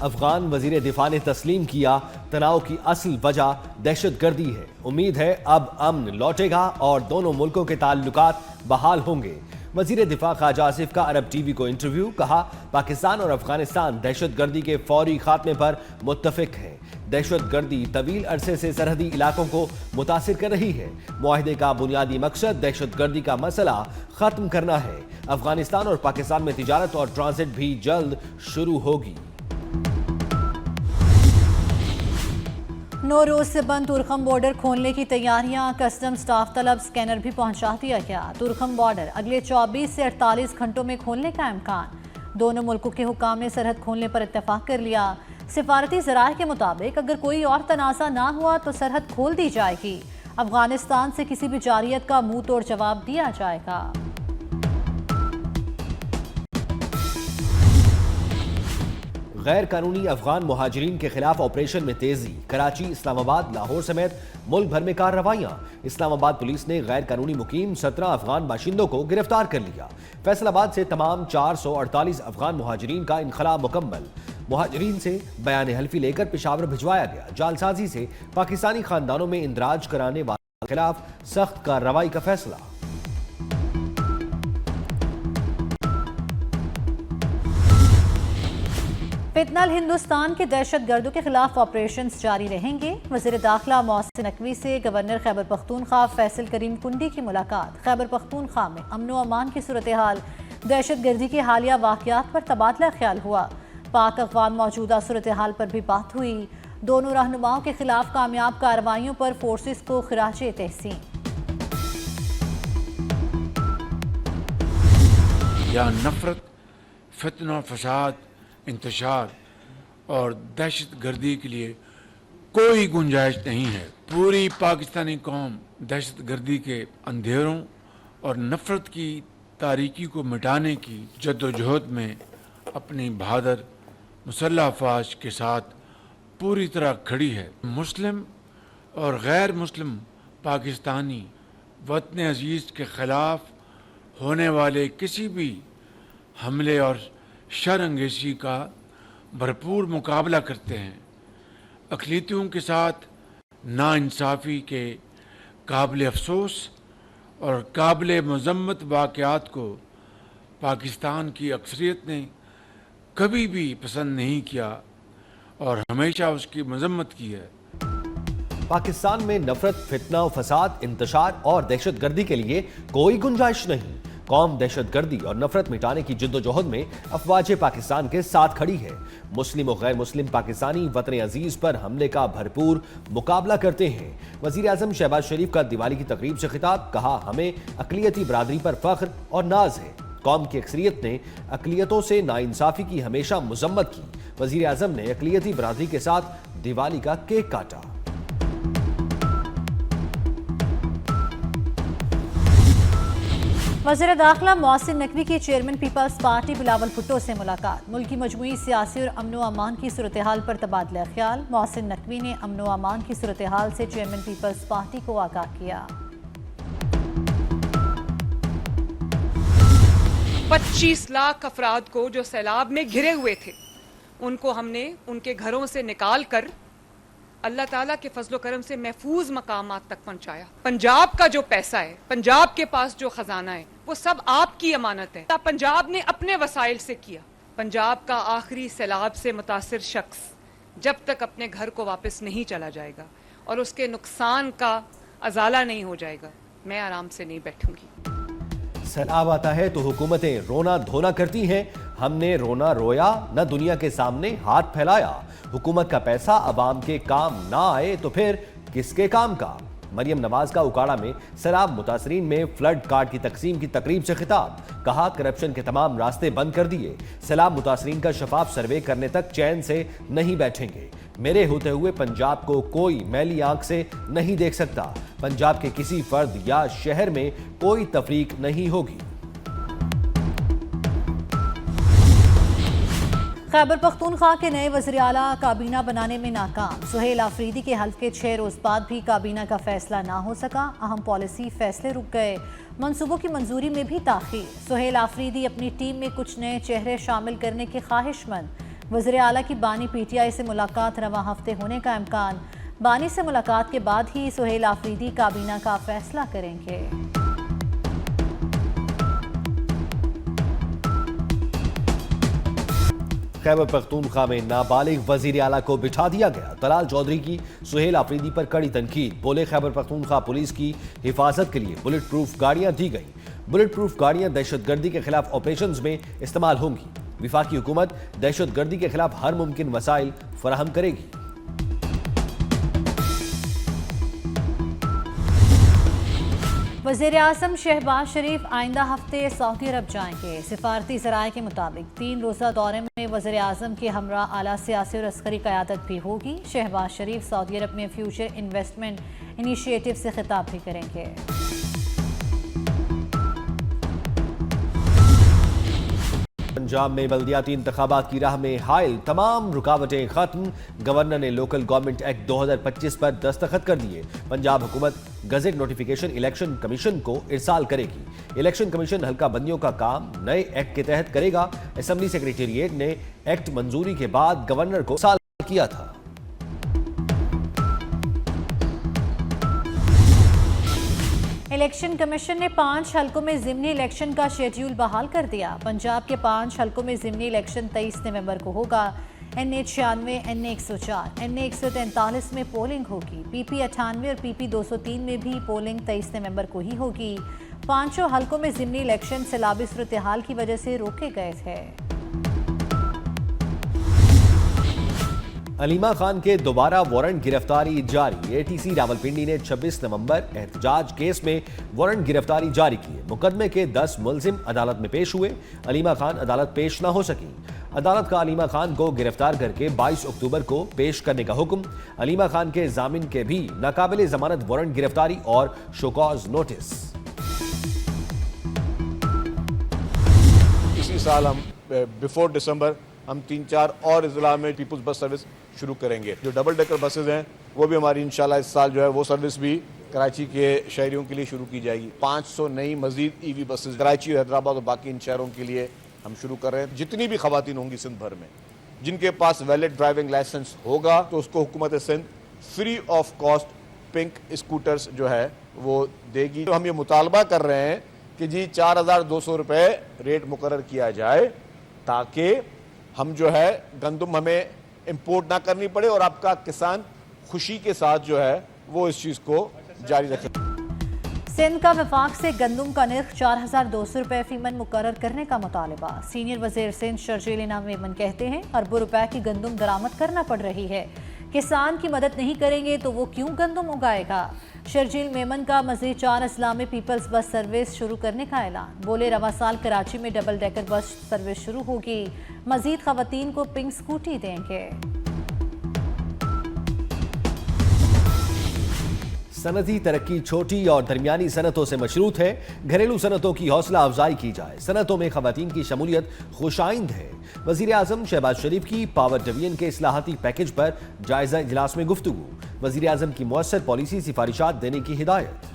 अफगान वजीर दिफा ने तस्लीम किया, तनाव की असल वजह दहशतगर्दी है। उम्मीद है अब अमन लौटेगा और दोनों मुल्कों के ताल्लुकात बहाल होंगे। वजीर दिफा ख्वाजा आसिफ का अरब टीवी को इंटरव्यू। कहा, पाकिस्तान और अफगानिस्तान दहशतगर्दी के फौरी खात्मे पर मुत्तफिक हैं। दहशतगर्दी तवील अरसे से सरहदी इलाकों को मुतासिर कर रही है। मुआहदे का बुनियादी मकसद दहशतगर्दी का मसला खत्म करना है। अफगानिस्तान और पाकिस्तान में तिजारत और ट्रांजिट भी जल्द शुरू होगी। नौरोज से बंद तुर्खम बॉर्डर खोलने की तैयारियां। कस्टम स्टाफ तलब स्कैनर भी पहुंचा दिया गया। तुर्खम बॉर्डर अगले 24 से 48 घंटों में खोलने का इम्कान। दोनों मुल्कों के हुकाम ने सरहद खोलने पर इत्तेफाक कर लिया। सिफारती ज़राए के मुताबिक अगर कोई और तनाज़ा ना हुआ तो सरहद खोल दी जाएगी। अफगानिस्तान से किसी भी जारियत का मुंह तोड़ जवाब दिया जाएगा। गैर कानूनी अफगान मुहाजिरीन के खिलाफ ऑपरेशन में तेजी। कराची, इस्लामाबाद, लाहौर समेत मुल्क भर में कार्रवाइयां। इस्लामाबाद पुलिस ने गैर कानूनी मुकीम 17 अफगान बाशिंदों को गिरफ्तार कर लिया। फैसलाबाद से तमाम 448 अफगान मुहाजिरीन का इनखला मुकम्मल। मुहाजिरीन से बयान हल्फी लेकर पेशावर भिजवाया गया। जालसाजी से पाकिस्तानी खानदानों में इंदराज कराने वालों के खिलाफ सख्त कार्रवाई का फैसला। फितनल हिंदुस्तान के दहशतगर्दों के खिलाफ ऑपरेशन जारी रहेंगे। वज़ीर दाखिला मोहसिन नकवी से गवर्नर खैबर पख्तूनख्वा फैसल करीम कुंडी की मुलाकात। खैबर पख्तूनख्वा में अमन व अमान की सूरत हाल, दहशतगर्दी के हालिया वाक़यात पर तबादला ख्याल हुआ। पाक अफगान मौजूदा सूरत हाल पर भी बात हुई। दोनों रहनुमाओं के खिलाफ कामयाब कार्रवाइयों पर फोर्सेस को खिराजे तहसीन। या नफरत, फितना, फसाद, इंतशार और दहशत गर्दी के लिए कोई गुंजाइश नहीं है। पूरी पाकिस्तानी कौम दहशत गर्दी के अंधेरों और नफरत की तारीकी को मिटाने की जद्दोजहद में अपनी बहादुर मुसल्लह अफवाज के साथ पूरी तरह खड़ी है। मुस्लिम और गैर मुस्लिम पाकिस्तानी वतन अजीज के खिलाफ होने वाले किसी भी हमले और शर अंगेजी का भरपूर मुकाबला करते हैं। अक़लियतों के साथ नाइंसाफ़ी के काबिल अफसोस और काबिल मज़म्मत वाक़यात को पाकिस्तान की अक्सरियत ने कभी भी पसंद नहीं किया और हमेशा उसकी मज़म्मत की है। पाकिस्तान में नफरत, फितना, फसाद, इंतशार और दहशतगर्दी के लिए कोई गुंजाइश नहीं। कौम दहशतगर्दी और नफरत मिटाने की जिद्दोजहद में अफवाज पाकिस्तान के साथ खड़ी है। मुस्लिम और गैर मुस्लिम पाकिस्तानी वतन अजीज पर हमले का भरपूर मुकाबला करते हैं। वजीर आजम शहबाज शरीफ का दिवाली की तकरीब से खिताब। कहा, हमें अक़लियती बरादरी पर फख्र और नाज है। कौम की अक्सरियत ने अक़लियतों से नाइंसाफ़ी की हमेशा मज़म्मत की। वजीर आजम ने अक़लियती बरादरी के साथ दिवाली का केक काटा। वज़ीर दाखिला मोहसिन नकवी की चेयरमैन पीपल्स पार्टी बिलावल भुट्टो से मुलाकात। मुल्की मजमूई सियासी और अमन व अमान की सूरत हाल पर तबादला ख्याल। मोहसिन नकवी ने अमन व अमान की सूरत हाल से चेयरमैन पीपल्स पार्टी को आगाह किया। 25 लाख अफराद को जो सैलाब में घिरे हुए थे, उनको हमने उनके घरों से निकाल कर अल्लाह ताला के फजलो करम से महफूज मकामात तक पहुंचाया। पंजाब का जो पैसा है, पंजाब के पास जो खजाना है, वो सब आपकी अमानत है। पंजाब ने अपने वसाइल से किया। पंजाब का आखिरी सैलाब से मुतासिर शख्स जब तक अपने घर को वापस नहीं चला जाएगा और उसके नुकसान का अजाला नहीं हो जाएगा, मैं आराम से नहीं बैठूंगी। सैलाब आता है तो हुकूमतें रोना धोना करती हैं। हमने रोना रोया न दुनिया के सामने हाथ फैलाया। हुकूमत का पैसा अवाम के काम ना आए तो फिर किसके काम का। मरियम नवाज का उकाड़ा में सैलाब मुतासरीन में फ्लड कार्ड की तकसीम की तकरीब से खिताब। कहा, करप्शन के तमाम रास्ते बंद कर दिए। सैलाब मुतासरीन का शफाफ सर्वे करने तक चैन से नहीं बैठेंगे। मेरे होते हुए पंजाब को कोई मैली आंख से नहीं देख सकता। पंजाब के किसी फर्द या शहर में कोई तफरीक नहीं होगी। खैबर पख्तूनख्वा के नए वज़ीर आला काबीना बनाने में नाकाम। सुहेल आफरीदी के हल्फ के 6 रोज बाद भी काबीना का फैसला ना हो सका। अहम पॉलिसी फैसले रुक गए। मंसूबों की मंजूरी में भी ताखीर। सुहेल आफरीदी अपनी टीम में कुछ नए चेहरे शामिल करने के ख्वाहिशमंद। वज़ीर आला की बानी PTI से मुलाकात रवां हफ्ते होने का इम्कान। बानी से मुलाकात के बाद ही सुहेल आफरीदी काबीना का फैसला करेंगे। खैबर पख्तूनख्वा में नाबालिग वजीर आला को बिठा दिया गया। तलाल चौधरी की सुहेल आफरीदी पर कड़ी तनकीद। बोले खैबर पख्तूनख्वा पुलिस की हिफाजत के लिए बुलेट प्रूफ गाड़ियां दी गई। बुलेट प्रूफ गाड़ियां दहशतगर्दी के खिलाफ ऑपरेशंस में इस्तेमाल होंगी। विफाकी हुकूमत दहशतगर्दी के खिलाफ हर मुमकिन वसाइल फराहम करेगी। वज़ीर आज़म शहबाज शरीफ आइंदा हफ्ते सऊदी अरब जाएंगे। सिफारती ज़राए के मुताबिक 3 रोज़ा दौरे में वज़ीर आज़म के हमरा आला सियासी और अस्करी क़यादत भी होगी। शहबाज शरीफ सऊदी अरब में फ्यूचर इन्वेस्टमेंट इनिशिएटिव से खिताब भी करेंगे। पंजाब में बल्दियाती इंतखाबात की राह में हाइल, तमाम रुकावटें खत्म। गवर्नर ने लोकल गवर्नमेंट एक्ट 2025 पर दस्तखत कर दिए। पंजाब हुकूमत गजेट नोटिफिकेशन इलेक्शन कमीशन को इरसाल करेगी। इलेक्शन कमीशन हल्का बंदियों का काम नए एक्ट के तहत करेगा। असेंबली सेक्रेटेरिएट ने एक्ट मंजूरी के बाद गवर्नर को इरसाल किया था। इलेक्शन कमीशन ने 5 हलकों में ज़िमनी इलेक्शन का शेड्यूल बहाल कर दिया। पंजाब के 5 हलकों में ज़िमनी इलेक्शन 23 नवंबर को होगा। NA 96, NA 104, NA 143 में पोलिंग होगी। PP 98 और PP 203 में भी पोलिंग 23 नवंबर को ही होगी। 5 हलकों में ज़िमनी इलेक्शन सैलाबी सूरत-ए-हाल की वजह से रोके गए थे। अलीमा खान के दोबारा वारंट गिरफ्तारी जारी। ATC रावलपिंडी ने 26 नवंबर एहतजाज केस में वारंट गिरफ्तारी जारी की। मुकदमे के 10 मुलजिम अदालत में पेश हुए। अलीमा खान अदालत पेश न हो सकी। अदालत का अलीमा खान को गिरफ्तार करके 22 अक्टूबर को पेश करने का हुक्म। अलीमा खान के जामिन के भी नाकाबिले जमानत वारंट गिरफ्तारी और शोकॉज नोटिस। इसी साल हम बिफोर दिसंबर हम 3-4 और अजला में पीपल्स बस सर्विस शुरू करेंगे। जो डबल डेकर बसेज हैं वो भी हमारी इंशाल्लाह इस साल जो है वो सर्विस भी कराची के शहरियों के लिए शुरू की जाएगी। 500 नई मजीद EV बसेज कराची, हैदराबाद और बाकी इन शहरों के लिए हम शुरू कर रहे हैं। जितनी भी खवातीन होंगी सिंध भर में जिनके पास वैलिड ड्राइविंग लाइसेंस होगा तो उसको हुकूमत Sindh free of cost pink scooters जो है वो देगी। तो हम ये मुतालबा कर रहे हैं कि जी 4200 रुपये रेट मुकर्रर किया जाए ताकि हम जो है गंदम हमें इंपोर्ट ना करनी पड़े और आपका किसान खुशी के साथ जो है वो इस चीज़ को जारी रखे। सिंध का वफाक से गंदम का निर्ख 4200 रुपये फीमन मुकर्रर करने का मुतालबा। सीनियर वजीर सिंध शर्जील इनाम मेमन कहते हैं अरबों रुपए की गंदम दरामद करना पड़ रही है। किसान की मदद नहीं करेंगे तो वो क्यों गंदम उगाएगा। शर्जील मेमन का मज़ीद 4 अजला में पीपल्स बस सर्विस शुरू करने का ऐलान। बोले रवा साल कराची में डबल डेकर बस सर्विस शुरू होगी। मज़ीद खवातीन को पिंक स्कूटी देंगे। सनती तरक्की छोटी और दरमियानी सनतों से मशरूत है। घरेलू सनतों की हौसला अफजाई की जाए। सनतों में खवातीन की शमूलियत खुशाइंद है। वज़ीर आज़म शहबाज शरीफ की पावर डिवीजन के इस्लाहाती पैकेज पर जायजा इजलास में गुफ्तगू। वज़ीर आज़म की मुअस्सर पॉलिसी सिफारिशात देने की हिदायत।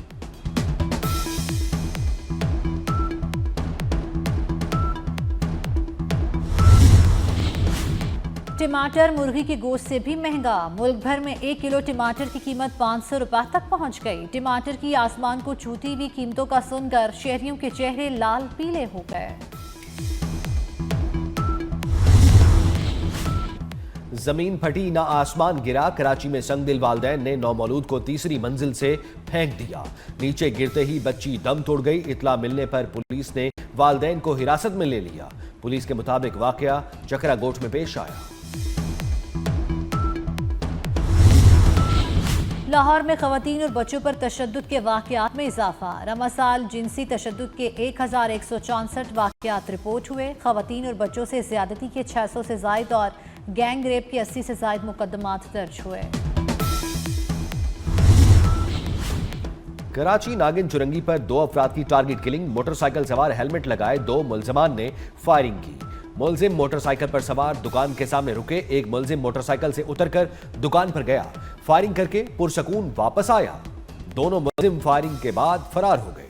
टमाटर मुर्गी की गोश्त से भी महंगा। मुल्क भर में 1 किलो टमाटर की कीमत 500 रुपए तक पहुंच गई। टमाटर की आसमान को छूती हुई कीमतों का सुनकर शहरियों के चेहरे लाल पीले हो गए। जमीन फटी ना आसमान गिरा। कराची में संगदिल वालदैन ने नौमौलूद को तीसरी मंजिल से फेंक दिया। नीचे गिरते ही बच्ची दम तोड़ गई। इतला मिलने पर पुलिस ने वालदैन को हिरासत में ले लिया। पुलिस के मुताबिक वाकया चकरा गोट में पेश आया। लाहौर में खवातीन और बच्चों पर तशद्दुद के वाकयात में इजाफा। रमा साल जिनसी तशद्दुद के 1164 वाकयात रिपोर्ट हुए। खवातीन और बच्चों से ज्यादती के 600 से जायद और गैंग रेप के 80 से जायद मुकदमात दर्ज हुए। कराची नागिन चुरंगी पर 2 अफराद की टारगेट किलिंग। मोटरसाइकिल सवार हेलमेट लगाए 2 मुलजमान ने फायरिंग की। मुलजिम मोटरसाइकिल पर सवार दुकान के सामने रुके। एक मुलजिम मोटरसाइकिल से उतरकर दुकान पर गया। फायरिंग करके पुरसकून वापस आया। दोनों मुलजिम फायरिंग के बाद फरार हो गए।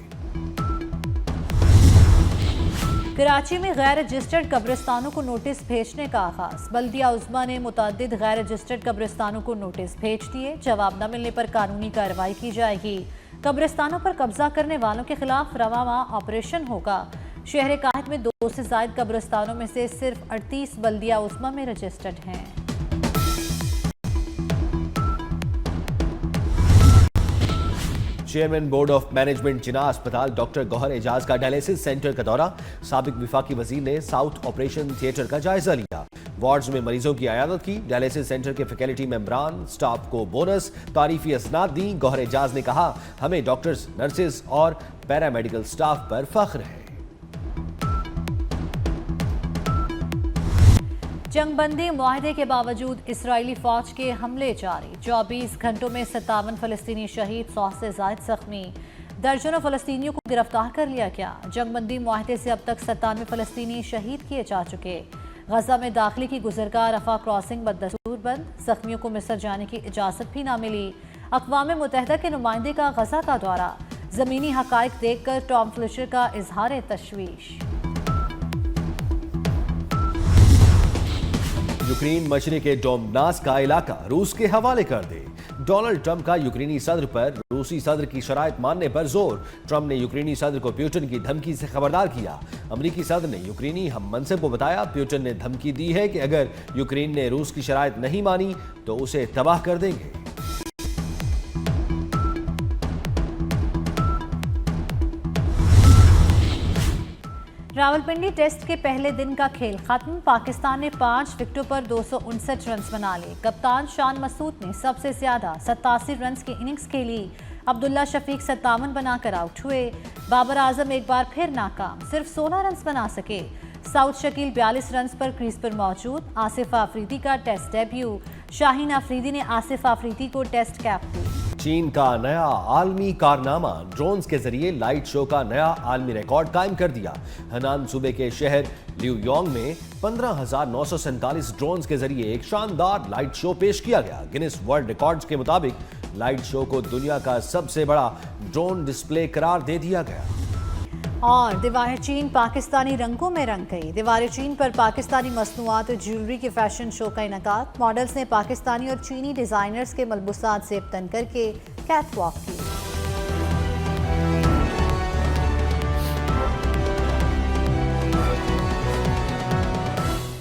कराची में गैर रजिस्टर्ड कब्रिस्तानों को नोटिस भेजने का आगाज। बल्दिया उज़्मा ने मुतअद्दिद गैर रजिस्टर्ड कब्रिस्तानों को नोटिस भेज दिए। जवाब न मिलने पर कानूनी कार्रवाई की जाएगी। कब्रिस्तानों पर कब्जा करने वालों के खिलाफ रवा माह ऑपरेशन होगा। शहर काहिद में 2 से ज़ायद कब्रिस्तानों में से सिर्फ 38 बल्दिया उज़्मा में रजिस्टर्ड हैं। चेयरमैन बोर्ड ऑफ मैनेजमेंट जिना अस्पताल डॉक्टर गौहर एजाज का डायलिसिस सेंटर का दौरा। साबिक विफाकी वजीर ने साउथ ऑपरेशन थिएटर का जायजा लिया। वार्ड्स में मरीजों की अयादत की। डायलिसिस सेंटर के फैकल्टी मेंबरान स्टाफ को बोनस तारीफी असनाद दी। गौहर एजाज ने कहा, हमें डॉक्टर्स, नर्सेज और पैरामेडिकल स्टाफ पर फख्र है। जंगबंदी मुआहदे के बावजूद इसराइली फौज के हमले जारी। 24 घंटों में 57 फलस्तीनी शहीद, 100 से ज़ायद जख्मी। दर्जनों फलस्तीनियों को गिरफ्तार कर लिया गया। जंगबंदी मुआहदे से अब तक 97 फलस्तीनी शहीद किए जा चुके। गजा में दाखिले की गुजरगाह रफा क्रॉसिंग बदस्तूर बंद। जख्मियों को मिस्र जाने की इजाज़त भी न मिली। अक़वाम मुत्तहिदा के नुमाइंदे का गजा का दौरा। ज़मीनी हक़ाइक़ देखकर टॉम फ्लिचर का इजहार तशवीश। यूक्रेन मशरिक के डोंबास का इलाका रूस के हवाले कर दे। डोनाल्ड ट्रंप का यूक्रेनी सदर पर रूसी सदर की शराइत मानने पर जोर। ट्रंप ने यूक्रेनी सदर को प्यूटन की धमकी से खबरदार किया। अमरीकी सदर ने यूक्रेनी हम मनसब को बताया, प्यूटन ने धमकी दी है कि अगर यूक्रेन ने रूस की शराइत नहीं मानी तो उसे तबाह कर देंगे। रावलपिंडी टेस्ट के पहले दिन का खेल खत्म। पाकिस्तान ने 5 विकेटों पर 259 रन बना लिए। कप्तान शान मसूद ने सबसे ज्यादा 87 रन की इनिंग्स खेली। अब्दुल्ला शफीक 57 बनाकर आउट हुए। बाबर आजम एक बार फिर नाकाम, सिर्फ 16 रन बना सके। साउथ शकील 42 रन पर क्रीज पर मौजूद। आसिफ आफरीदी का टेस्ट डेब्यू। शाहीन अफरीदी ने आसिफ आफरीदी को टेस्ट कैप दी। चीन का नया आलमी कारनामा, ड्रोन्स के जरिए लाइट शो का नया आलमी रिकॉर्ड कायम कर दिया। हनान सूबे के शहर ल्यूयोंग में 15,947 ड्रोन्स के जरिए एक शानदार लाइट शो पेश किया गया। गिनीज वर्ल्ड रिकॉर्ड्स के मुताबिक लाइट शो को दुनिया का सबसे बड़ा ड्रोन डिस्प्ले करार दे दिया गया। और दीवार चीन पाकिस्तानी रंगों में रंग गई। दीवार चीन पर पाकिस्तानी मसनूआत और ज्वेलरी के फैशन शो का इनेकाद। मॉडल्स ने पाकिस्तानी और चीनी डिजाइनर्स के मलबूसात ज़ेब तन करके कैटवॉक की।